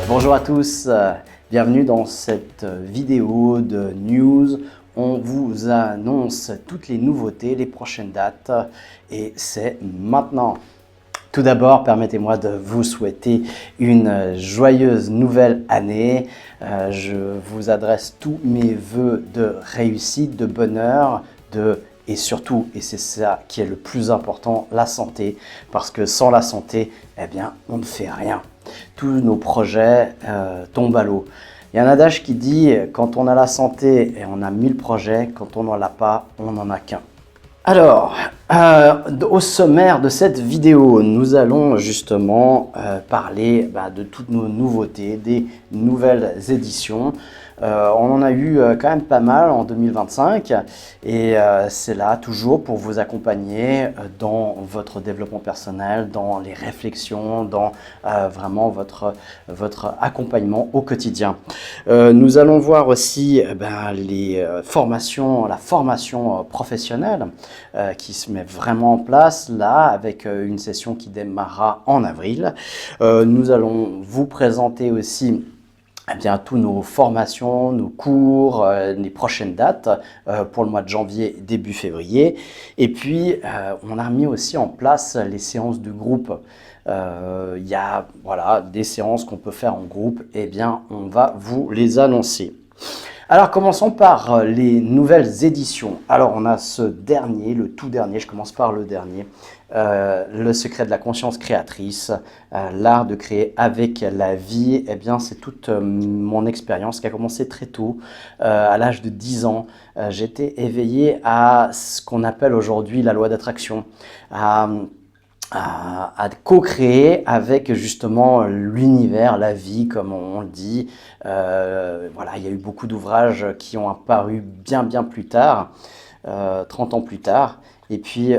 Bonjour à tous, bienvenue dans cette vidéo de news. On vous annonce toutes les nouveautés, les prochaines dates et c'est maintenant. Tout d'abord, permettez-moi de vous souhaiter une joyeuse nouvelle année. Je vous adresse tous mes vœux de réussite, de bonheur, et surtout, et c'est ça qui est le plus important, la santé. Parce que sans la santé, eh bien, on ne fait rien. Tous nos projets tombent à l'eau. Il y a un adage qui dit « Quand on a la santé et on a 1000 projets, quand on n'en a pas, on n'en a qu'un ». Alors, au sommaire de cette vidéo, nous allons justement parler de toutes nos nouveautés, des nouvelles éditions. On en a eu quand même pas mal en 2025 et c'est là toujours pour vous accompagner dans votre développement personnel, dans les réflexions, dans vraiment votre accompagnement au quotidien. Nous allons voir aussi les formations, la formation professionnelle qui se met vraiment en place là avec une session qui démarrera en avril. Nous allons vous présenter aussi tous nos formations, nos cours, les prochaines dates pour le mois de janvier, début février. Et puis, on a mis aussi en place les séances de groupe. Il y a des séances qu'on peut faire en groupe. Eh bien, on va vous les annoncer. Alors, commençons par les nouvelles éditions. Alors, on a ce dernier, le tout dernier, je commence par le dernier. Le secret de la conscience créatrice, l'art de créer avec la vie. Eh bien, c'est toute mon expérience qui a commencé très tôt, à l'âge de 10 ans. J'étais éveillé à ce qu'on appelle aujourd'hui la loi d'attraction, à co-créer avec justement l'univers, la vie, comme on le dit. Il y a eu beaucoup d'ouvrages qui ont apparu bien plus tard, 30 ans plus tard. Et puis,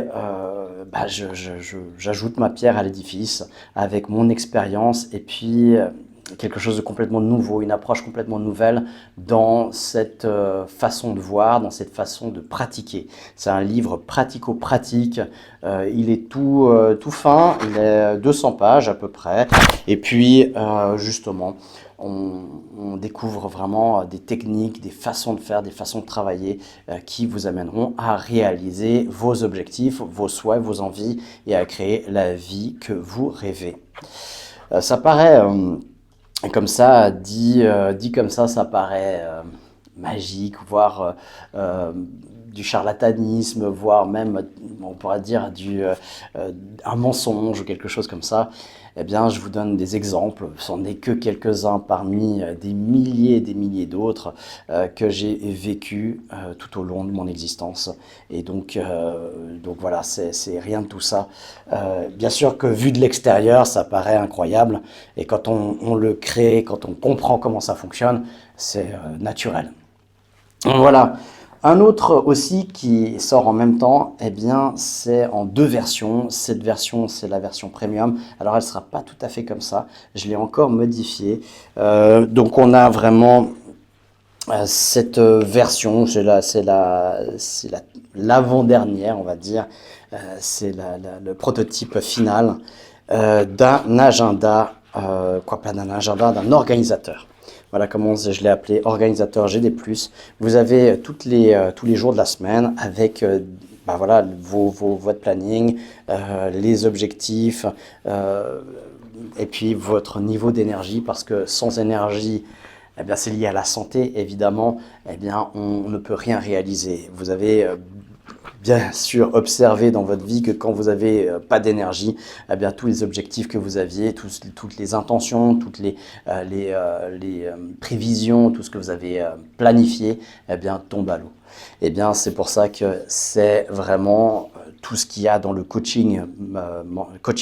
j'ajoute ma pierre à l'édifice avec mon expérience et puis quelque chose de complètement nouveau, une approche complètement nouvelle dans cette façon de voir, dans cette façon de pratiquer. C'est un livre pratico-pratique, il est tout fin, il est 200 pages à peu près, et puis justement, on découvre vraiment des techniques, des façons de faire, des façons de travailler qui vous amèneront à réaliser vos objectifs, vos souhaits, vos envies et à créer la vie que vous rêvez. Ça paraît comme ça, dit comme ça paraît magique, voire du charlatanisme, voire même, on pourrait dire, un mensonge ou quelque chose comme ça. Eh bien, je vous donne des exemples, ce n'est que quelques-uns parmi des milliers et des milliers d'autres que j'ai vécu tout au long de mon existence. Et donc voilà, c'est rien de tout ça. Bien sûr que vu de l'extérieur, ça paraît incroyable. Et quand on le crée, quand on comprend comment ça fonctionne, c'est naturel. Voilà. Un autre aussi qui sort en même temps, eh bien, c'est en 2 versions. Cette version, c'est la version premium. Alors, elle ne sera pas tout à fait comme ça. Je l'ai encore modifiée. Donc, on a vraiment cette version, c'est l'avant-dernière, on va dire. C'est le prototype final d'un agenda, d'un organisateur. Voilà comment je l'ai appelé, organisateur GD+. Vous avez tous les jours de la semaine avec votre planning, les objectifs et puis votre niveau d'énergie, parce que sans énergie, eh bien, c'est lié à la santé, évidemment, eh bien, on ne peut rien réaliser. Vous avez bien sûr observé dans votre vie que quand vous n'avez pas d'énergie, eh bien, tous les objectifs que vous aviez, toutes les intentions, toutes les prévisions, tout ce que vous avez planifié, eh bien, tombe à l'eau. Eh bien, c'est pour ça que c'est vraiment tout ce qu'il y a dans le coaching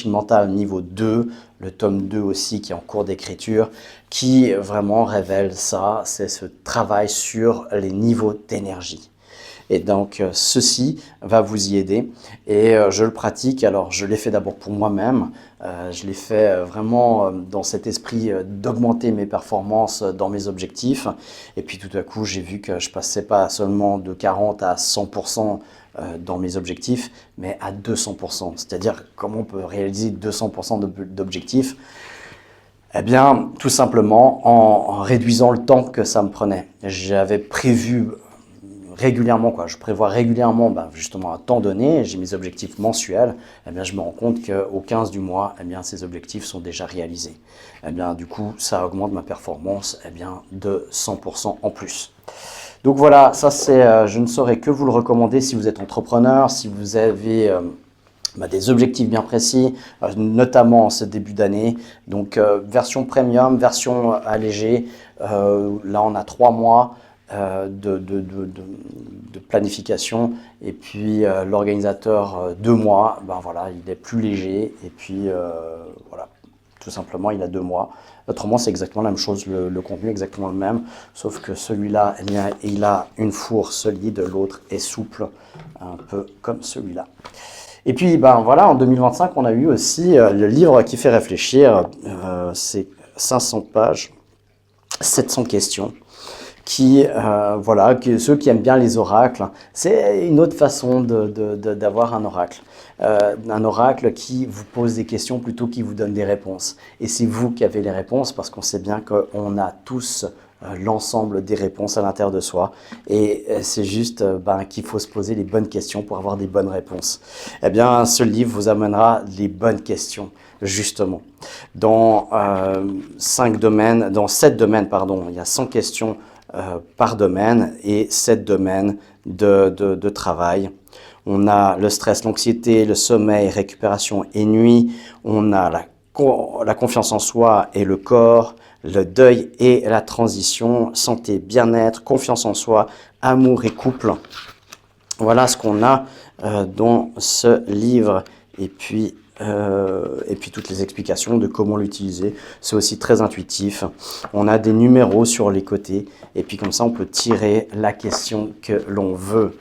mental niveau 2, le tome 2 aussi qui est en cours d'écriture, qui vraiment révèle ça, c'est ce travail sur les niveaux d'énergie. Et donc, ceci va vous y aider et je le pratique. Alors, je l'ai fait d'abord pour moi-même. Je l'ai fait vraiment dans cet esprit d'augmenter mes performances dans mes objectifs. Et puis, tout à coup, j'ai vu que je passais pas seulement de 40 à 100% dans mes objectifs, mais à 200%. C'est-à-dire, comment on peut réaliser 200% d'objectifs? Eh bien, tout simplement en réduisant le temps que ça me prenait. J'avais prévu régulièrement, je prévois régulièrement justement un temps donné, j'ai mes objectifs mensuels, eh bien, je me rends compte qu'au 15 du mois, eh bien, ces objectifs sont déjà réalisés. Eh bien, du coup, ça augmente ma performance de 100% en plus. Donc voilà, ça c'est, je ne saurais que vous le recommander si vous êtes entrepreneur, si vous avez des objectifs bien précis, notamment en ce début d'année. Donc version premium, version allégée, là on a 3 mois de planification et puis l'organisateur 2 mois, voilà, il est plus léger et puis voilà, tout simplement il a 2 mois. Autrement c'est exactement la même chose, le contenu est exactement le même, sauf que celui-là, eh bien, il a une fourre solide, l'autre est souple, un peu comme celui-là. Et puis, voilà, en 2025, on a eu aussi le livre qui fait réfléchir. C'est 500 pages, 700 questions. Ceux qui aiment bien les oracles, c'est une autre façon d'avoir un oracle. Un oracle qui vous pose des questions plutôt qu'il vous donne des réponses. Et c'est vous qui avez les réponses parce qu'on sait bien qu'on a tous l'ensemble des réponses à l'intérieur de soi. Et c'est juste qu'il faut se poser les bonnes questions pour avoir des bonnes réponses. Eh bien, ce livre vous amènera les bonnes questions, justement. Dans 7 domaines, il y a 100 questions par domaine et 7 domaines de travail. On a le stress, l'anxiété, le sommeil, récupération et nuit. On a la confiance en soi et le corps, le deuil et la transition, santé, bien-être, confiance en soi, amour et couple. Voilà ce qu'on a dans ce livre. Et puis toutes les explications de comment l'utiliser. C'est aussi très intuitif. On a des numéros sur les côtés et puis comme ça on peut tirer la question que l'on veut.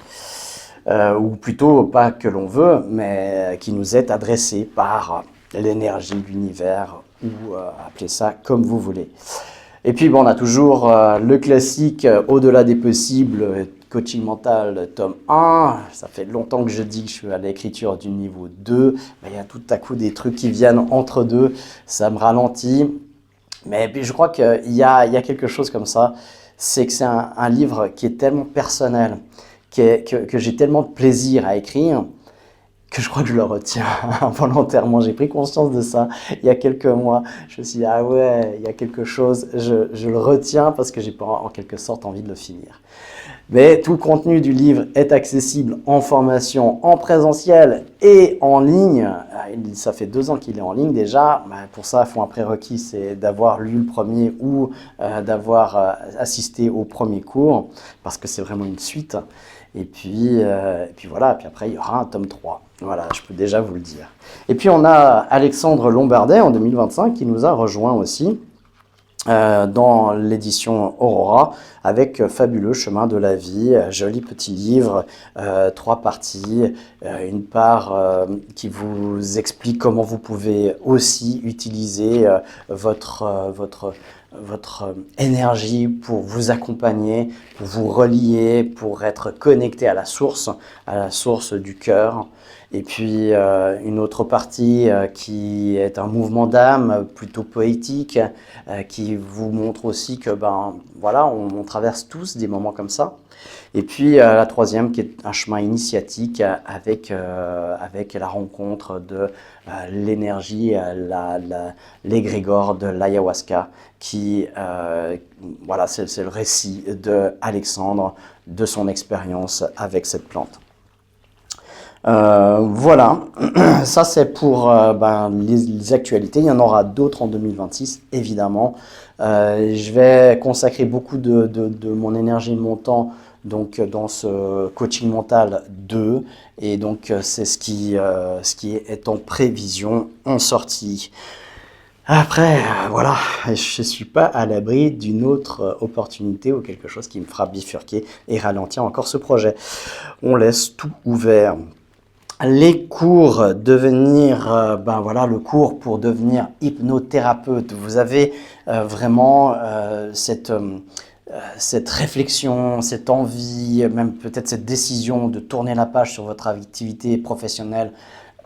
Ou plutôt pas que l'on veut, mais qui nous est adressée par l'énergie de l'univers, ou appelez ça comme vous voulez. Et puis on a toujours le classique Au-delà des possibles, coaching mental tome 1. Ça fait longtemps que je dis que je suis à l'écriture du niveau 2. Mais il y a tout à coup des trucs qui viennent entre deux. Ça me ralentit. Mais puis je crois qu'il y a quelque chose comme ça. C'est que c'est un livre qui est tellement personnel, que j'ai tellement de plaisir à écrire, que je crois que je le retiens volontairement. J'ai pris conscience de ça il y a quelques mois. Je me suis dit, ah ouais, il y a quelque chose, je le retiens parce que j'ai pas en quelque sorte envie de le finir. Mais tout le contenu du livre est accessible en formation, en présentiel et en ligne. Ça fait 2 ans qu'il est en ligne déjà. Pour ça, il faut un prérequis, c'est d'avoir lu le premier ou d'avoir assisté au premier cours, parce que c'est vraiment une suite. Et puis voilà, puis après il y aura un tome 3. Voilà, je peux déjà vous le dire. Et puis on a Alexandre Lombardet en 2025 qui nous a rejoint aussi dans l'édition Aurora avec Fabuleux chemin de la vie, joli petit livre, 3 parties, une part qui vous explique comment vous pouvez aussi utiliser votre énergie pour vous accompagner, pour vous relier, pour être connecté à la source du cœur. Et puis une autre partie qui est un mouvement d'âme plutôt poétique, qui vous montre aussi que voilà, on traverse tous des moments comme ça. Et puis la troisième qui est un chemin initiatique avec la rencontre de l'énergie, l'égrégore de l'ayahuasca, qui voilà, c'est le récit de Alexandre, de son expérience avec cette plante. Voilà, ça c'est pour les actualités. Il y en aura d'autres en 2026, évidemment. Je vais consacrer beaucoup de mon énergie et de mon temps donc, dans ce coaching mental 2. Et donc c'est ce qui est en prévision, en sortie. Après, voilà, je ne suis pas à l'abri d'une autre opportunité ou quelque chose qui me fera bifurquer et ralentir encore ce projet. On laisse tout ouvert. Les cours, voilà, le cours pour devenir hypnothérapeute. Vous avez vraiment cette réflexion, cette envie, même peut-être cette décision de tourner la page sur votre activité professionnelle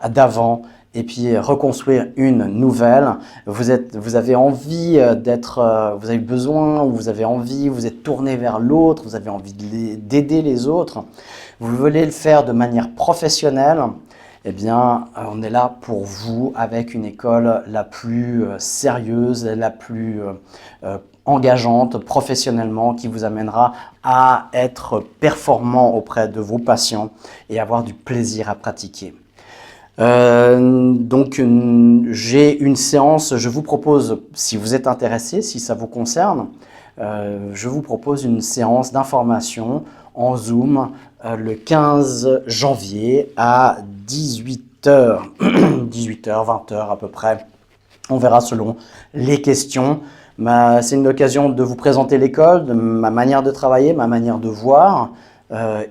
d'avant et puis reconstruire une nouvelle. Vous avez envie d'être, vous avez besoin, ou vous avez envie, vous êtes tourné vers l'autre, vous avez envie d'aider les autres, vous voulez le faire de manière professionnelle, eh bien, on est là pour vous avec une école la plus sérieuse, la plus engageante professionnellement, qui vous amènera à être performant auprès de vos patients et avoir du plaisir à pratiquer. J'ai une séance, je vous propose, si vous êtes intéressé, si ça vous concerne, je vous propose une séance d'information en Zoom le 15 janvier à 18h, 18h, 20h à peu près. On verra selon les questions. C'est une occasion de vous présenter l'école, de ma manière de travailler, ma manière de voir.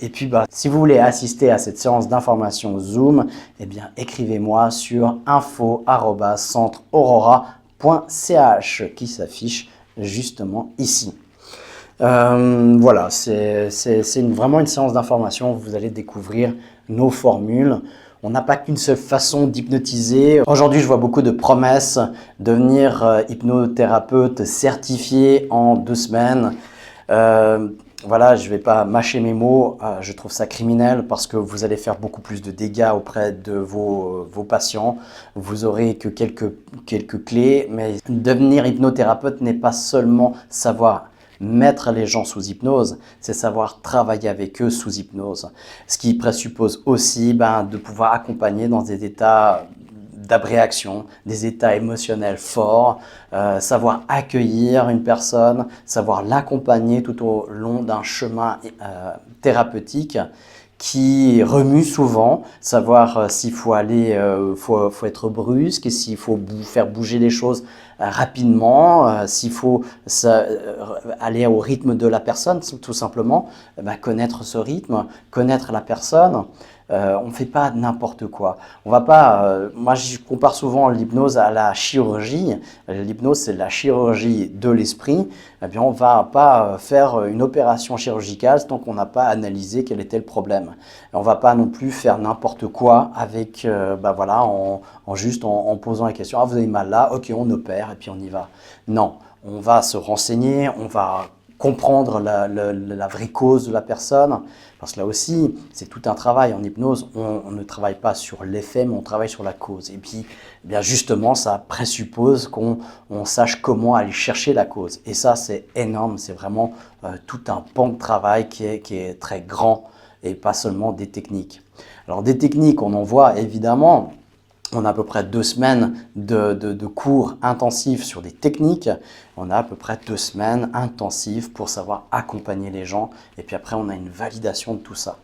Et puis, si vous voulez assister à cette séance d'information Zoom, eh bien, écrivez-moi sur info@centreaurora.ch qui s'affiche justement ici. Voilà, c'est vraiment une séance d'information. Vous allez découvrir nos formules. On n'a pas qu'une seule façon d'hypnotiser. Aujourd'hui, je vois beaucoup de promesses, devenir hypnothérapeute certifié en 2 semaines. Voilà, je ne vais pas mâcher mes mots, je trouve ça criminel parce que vous allez faire beaucoup plus de dégâts auprès de vos patients. Vous aurez que quelques clés, mais devenir hypnothérapeute n'est pas seulement savoir mettre les gens sous hypnose, c'est savoir travailler avec eux sous hypnose. Ce qui présuppose aussi de pouvoir accompagner dans des états d'abréaction, des états émotionnels forts, savoir accueillir une personne, savoir l'accompagner tout au long d'un chemin thérapeutique qui remue souvent, savoir s'il faut faut être brusque, s'il faut faire bouger les choses rapidement, s'il faut aller au rythme de la personne, tout simplement, connaître ce rythme, connaître la personne. On ne fait pas n'importe quoi. On va pas. Moi, je compare souvent l'hypnose à la chirurgie. L'hypnose, c'est la chirurgie de l'esprit. Eh bien, on va pas faire une opération chirurgicale tant qu'on n'a pas analysé quel était le problème. Et on va pas non plus faire n'importe quoi avec, voilà, en posant la question. Ah, vous avez mal là, ok, on opère et puis on y va. Non, on va se renseigner, on va comprendre la vraie cause de la personne. Parce que là aussi, c'est tout un travail. En hypnose, on ne travaille pas sur l'effet, mais on travaille sur la cause. Et puis, bien justement, ça présuppose qu'on sache comment aller chercher la cause. Et ça, c'est énorme. C'est vraiment tout un pan de travail qui est très grand et pas seulement des techniques. Alors, des techniques, on en voit évidemment. On a à peu près 2 semaines de cours intensifs sur des techniques. On a à peu près 2 semaines intensives pour savoir accompagner les gens. Et puis après, on a une validation de tout ça.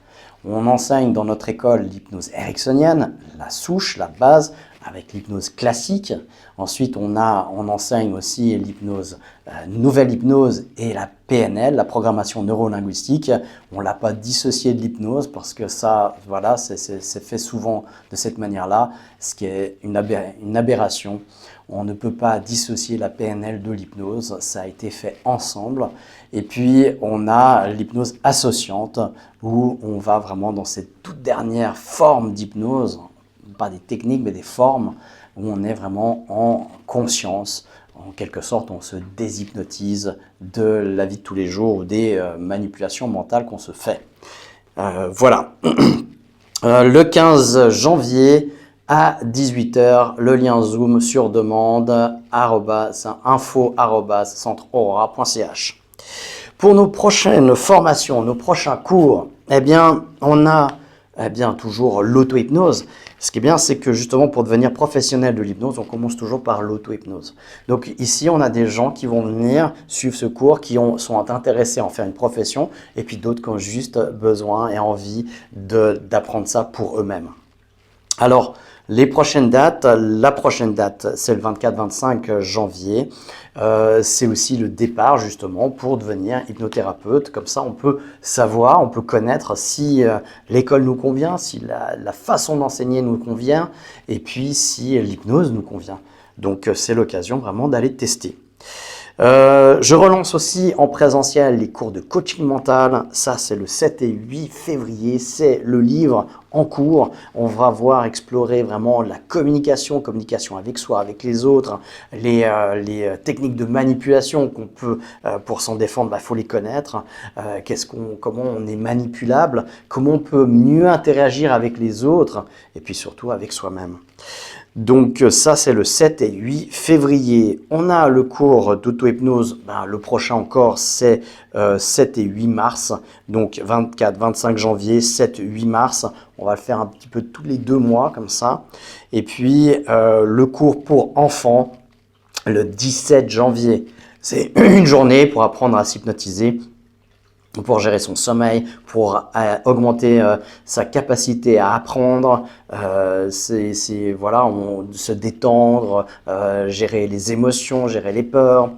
On enseigne dans notre école l'hypnose ericksonienne, la souche, la base, avec l'hypnose classique. Ensuite, on enseigne aussi l'hypnose, nouvelle hypnose et la PNL, la programmation neurolinguistique. On ne l'a pas dissocié de l'hypnose parce que ça, voilà, c'est fait souvent de cette manière-là, ce qui est une aberration. On ne peut pas dissocier la PNL de l'hypnose, ça a été fait ensemble. Et puis, on a l'hypnose associante où on va vraiment dans cette toute dernière forme d'hypnose, pas des techniques, mais des formes où on est vraiment en conscience. En quelque sorte, on se déshypnotise de la vie de tous les jours ou des manipulations mentales qu'on se fait. Voilà. Le 15 janvier à 18h, le lien Zoom sur demande, info@centreaurora.ch. Pour nos prochaines formations, nos prochains cours, eh bien, on a toujours l'auto-hypnose. Ce qui est bien, c'est que justement, pour devenir professionnel de l'hypnose, on commence toujours par l'auto-hypnose. Donc ici, on a des gens qui vont venir suivre ce cours, qui sont intéressés à en faire une profession, et puis d'autres qui ont juste besoin et envie d'apprendre ça pour eux-mêmes. Alors, la prochaine date, c'est le 24-25 janvier. C'est aussi le départ justement pour devenir hypnothérapeute. Comme ça, on peut savoir, on peut connaître si l'école nous convient, si la façon d'enseigner nous convient, et puis si l'hypnose nous convient. Donc, c'est l'occasion vraiment d'aller tester. Je relance aussi en présentiel les cours de coaching mental. Ça, c'est le 7 et 8 février. C'est le livre en cours. On va voir explorer vraiment la communication, communication avec soi, avec les autres, les techniques de manipulation qu'on peut, pour s'en défendre, faut les connaître. Comment on est manipulable, comment on peut mieux interagir avec les autres et puis surtout avec soi-même. Donc ça, c'est le 7 et 8 février. On a le cours d'auto-hypnose, le prochain encore, c'est 7 et 8 mars. Donc 24, 25 janvier, 7, 8 mars. On va le faire un petit peu tous les 2 mois, comme ça. Et puis, le cours pour enfants, le 17 janvier. C'est une journée pour apprendre à s'hypnotiser, pour gérer son sommeil, pour augmenter sa capacité à apprendre, se détendre, gérer les émotions, gérer les peurs.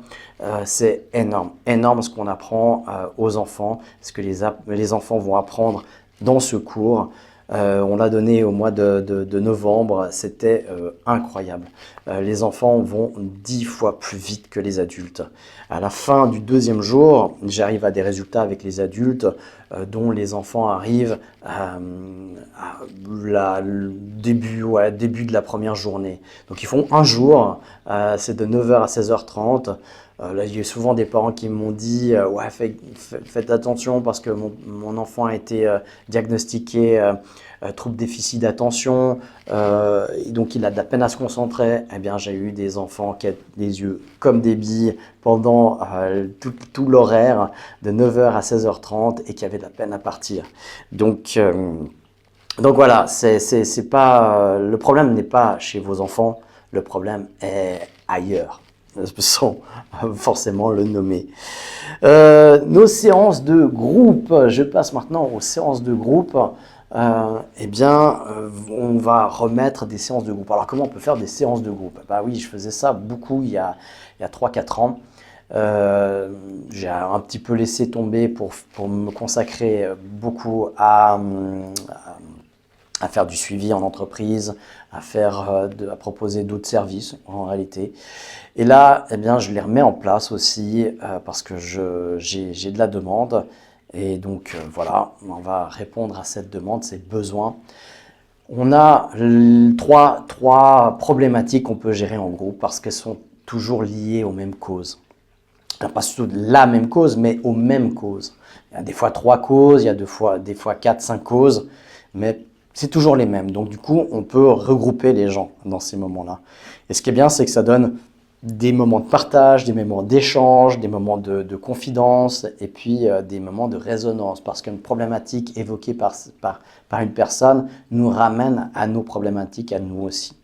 C'est énorme ce qu'on apprend aux enfants, ce que les enfants vont apprendre dans ce cours. On l'a donné au mois de novembre, c'était incroyable. Les enfants vont 10 fois plus vite que les adultes. À la fin du 2e jour, j'arrive à des résultats avec les adultes dont les enfants arrivent début de la première journée. Donc ils font un jour, c'est de 9h à 16h30. Là, il y a souvent des parents qui m'ont dit ouais, faites attention parce que mon enfant a été diagnostiqué trouble déficit d'attention, et donc il a de la peine à se concentrer. Eh bien, j'ai eu des enfants qui avaient les yeux comme des billes pendant tout l'horaire de 9h à 16h30 et qui avaient de la peine à partir. Donc voilà, c'est pas, le problème n'est pas chez vos enfants, le problème est ailleurs, sans forcément le nommer. Nos séances de groupe, je passe maintenant aux séances de groupe. On va remettre des séances de groupe. Alors comment on peut faire des séances de groupe? Oui, je faisais ça beaucoup il y a 3-4 ans. J'ai un petit peu laissé tomber pour me consacrer beaucoup à faire du suivi en entreprise, à proposer d'autres services en réalité. Et là, je les remets en place aussi parce que j'ai de la demande. Et donc voilà, on va répondre à cette demande, ces besoins. On a trois problématiques qu'on peut gérer en groupe parce qu'elles sont toujours liées aux mêmes causes. Pas surtout la même cause, mais aux mêmes causes. Il y a des fois 3 causes, il y a des fois 4, 5 causes, mais c'est toujours les mêmes. Donc du coup, on peut regrouper les gens dans ces moments-là. Et ce qui est bien, c'est que ça donne des moments de partage, des moments d'échange, des moments de confidence et puis des moments de résonance parce qu'une problématique évoquée par une personne nous ramène à nos problématiques, à nous aussi.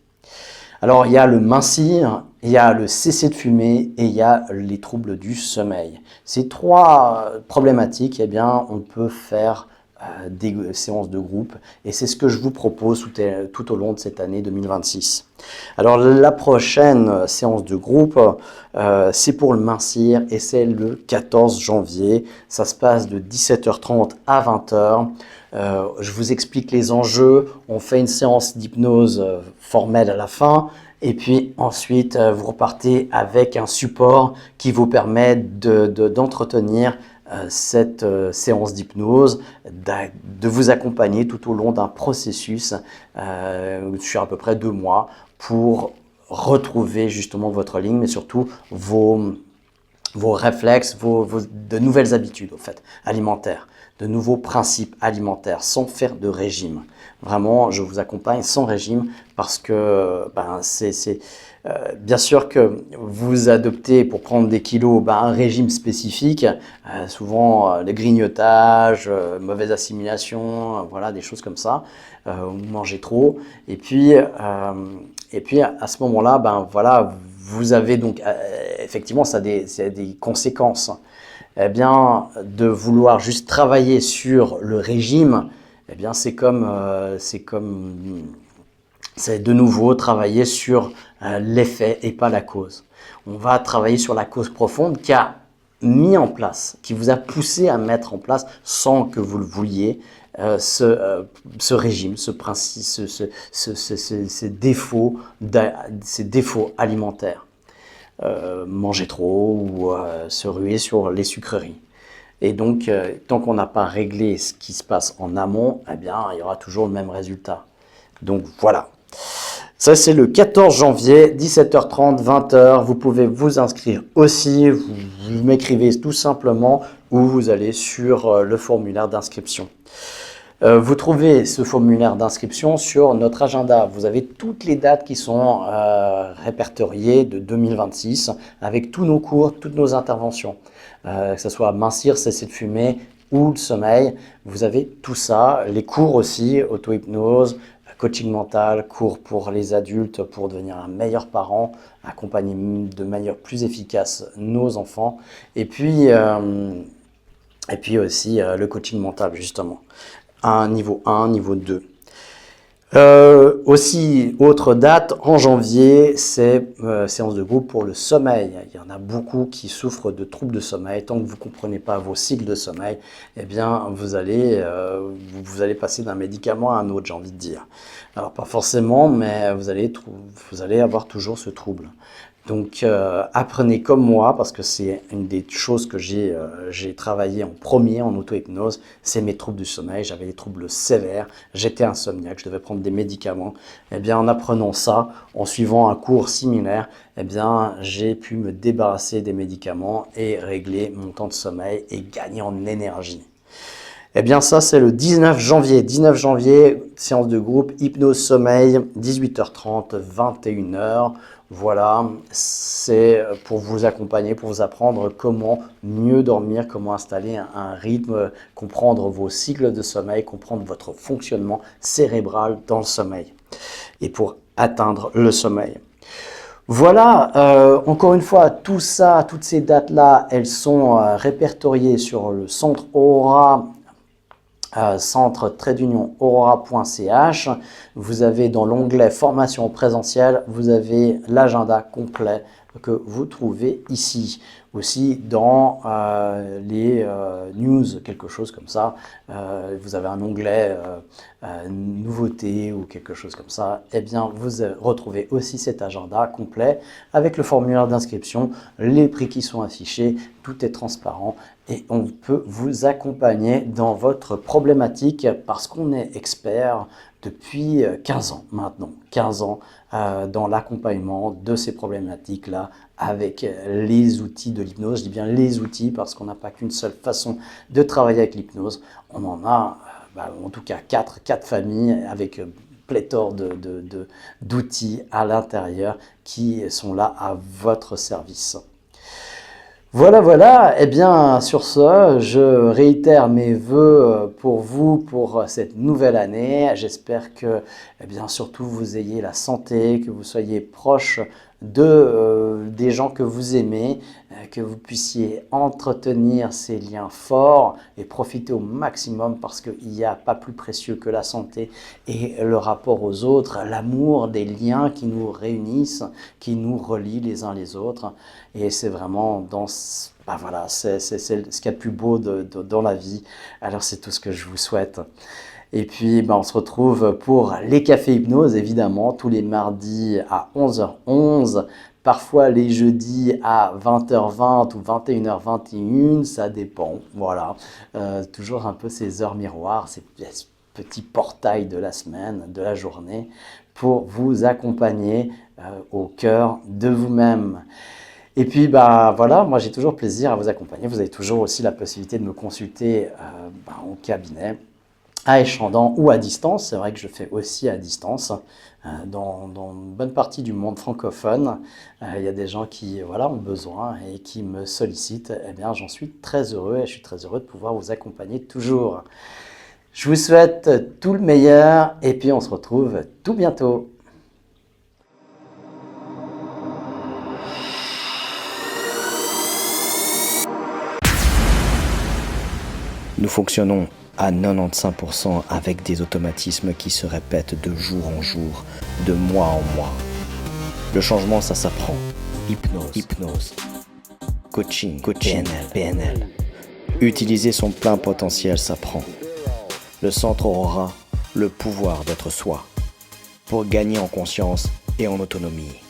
Alors il y a le mincir, il y a le cesser de fumer et il y a les troubles du sommeil. Ces 3 problématiques, on peut faire des séances de groupe et c'est ce que je vous propose tout au long de cette année 2026. Alors la prochaine séance de groupe, c'est pour le mincir et c'est le 14 janvier. Ça se passe de 17h30 à 20h. Je vous explique les enjeux, on fait une séance d'hypnose formelle à la fin et puis ensuite vous repartez avec un support qui vous permet d'entretenir cette séance d'hypnose, de vous accompagner tout au long d'un processus sur à peu près 2 mois pour retrouver justement votre ligne, mais surtout vos réflexes, de nouvelles habitudes alimentaires, de nouveaux principes alimentaires sans faire de régime. Vraiment, je vous accompagne sans régime parce que bien sûr que vous adoptez pour prendre des kilos un régime spécifique, souvent le grignotage, mauvaise assimilation, voilà des choses comme ça, vous mangez trop et puis à ce moment-là, vous avez donc effectivement ça a des conséquences. De vouloir juste travailler sur le régime, c'est de nouveau travailler sur l'effet et pas la cause. On va travailler sur la cause profonde qui a mis en place, qui vous a poussé à mettre en place sans que vous le vouliez ce régime, ce principe, ces défauts alimentaires. manger trop ou se ruer sur les sucreries. Et donc, tant qu'on n'a pas réglé ce qui se passe en amont, eh bien, il y aura toujours le même résultat. Donc voilà. Ça, c'est le 14 janvier, 17h30, 20h. Vous pouvez vous inscrire aussi. Vous m'écrivez tout simplement ou vous allez sur le formulaire d'inscription. Vous trouvez ce formulaire d'inscription sur notre agenda. Vous avez toutes les dates qui sont répertoriées de 2026 avec tous nos cours, toutes nos interventions. Que ce soit mincir, cesser de fumer ou le sommeil. Vous avez tout ça. Les cours aussi, auto-hypnose, coaching mental, cours pour les adultes pour devenir un meilleur parent, accompagner de manière plus efficace nos enfants. Et puis aussi le coaching mental justement. Niveau 1, niveau 2. Aussi, autre date, en janvier, c'est séance de groupe pour le sommeil. Il y en a beaucoup qui souffrent de troubles de sommeil. Tant que vous ne comprenez pas vos cycles de sommeil, eh bien, vous allez passer d'un médicament à un autre, j'ai envie de dire. Alors, pas forcément, mais vous allez avoir toujours ce trouble. Donc, apprenez comme moi, parce que c'est une des choses que j'ai travaillé en premier en auto-hypnose, c'est mes troubles du sommeil. J'avais des troubles sévères, j'étais insomniaque, je devais prendre des médicaments. Eh bien, en apprenant ça, en suivant un cours similaire, eh bien, j'ai pu me débarrasser des médicaments et régler mon temps de sommeil et gagner en énergie. Eh bien, ça, c'est le 19 janvier. 19 janvier, séance de groupe, hypnose sommeil, 18h30, 21h. Voilà, c'est pour vous accompagner, pour vous apprendre comment mieux dormir, comment installer un rythme, comprendre vos cycles de sommeil, comprendre votre fonctionnement cérébral dans le sommeil et pour atteindre le sommeil. Voilà, encore une fois, tout ça, toutes ces dates-là, elles sont répertoriées sur le centre Aura. Centre-aurora.ch. Vous avez dans l'onglet formation présentielle, vous avez l'agenda complet que vous trouvez ici. Aussi dans les news, quelque chose comme ça, vous avez un onglet nouveautés ou quelque chose comme ça. Eh bien, vous retrouvez aussi cet agenda complet avec le formulaire d'inscription, les prix qui sont affichés, tout est transparent et on peut vous accompagner dans votre problématique parce qu'on est expert depuis 15 ans maintenant, 15 ans dans l'accompagnement de ces problématiques-là avec les outils de l'hypnose. Je dis bien les outils parce qu'on n'a pas qu'une seule façon de travailler avec l'hypnose. On en a en tout cas 4 familles avec pléthore d'outils à l'intérieur qui sont là à votre service. Voilà, eh bien sur ce, je réitère mes vœux pour vous pour cette nouvelle année. J'espère que, eh bien surtout vous ayez la santé, que vous soyez proche des gens que vous aimez, que vous puissiez entretenir ces liens forts et profiter au maximum parce qu'il n'y a pas plus précieux que la santé et le rapport aux autres, l'amour des liens qui nous réunissent, qui nous relient les uns les autres. Et c'est vraiment dans c'est ce qu'il y a de plus beau dans la vie. Alors c'est tout ce que je vous souhaite. Et puis on se retrouve pour les cafés hypnose évidemment tous les mardis à 11h11, parfois les jeudis à 20h20 ou 21h21, ça dépend. Voilà, toujours un peu ces heures miroirs, ces petits portails de la semaine, de la journée pour vous accompagner au cœur de vous-même. Et puis voilà, moi j'ai toujours plaisir à vous accompagner. Vous avez toujours aussi la possibilité de me consulter au cabinet, à Échandon ou à distance. C'est vrai que je fais aussi à distance. Dans une bonne partie du monde francophone, il y a des gens qui ont besoin et qui me sollicitent. Eh bien, j'en suis très heureux et je suis très heureux de pouvoir vous accompagner toujours. Je vous souhaite tout le meilleur et puis on se retrouve tout bientôt. Nous fonctionnons à 95% avec des automatismes qui se répètent de jour en jour, de mois en mois. Le changement, ça s'apprend. Hypnose. Coaching. PNL. Utiliser son plein potentiel s'apprend. Le centre Aurora, le pouvoir d'être soi, pour gagner en conscience et en autonomie.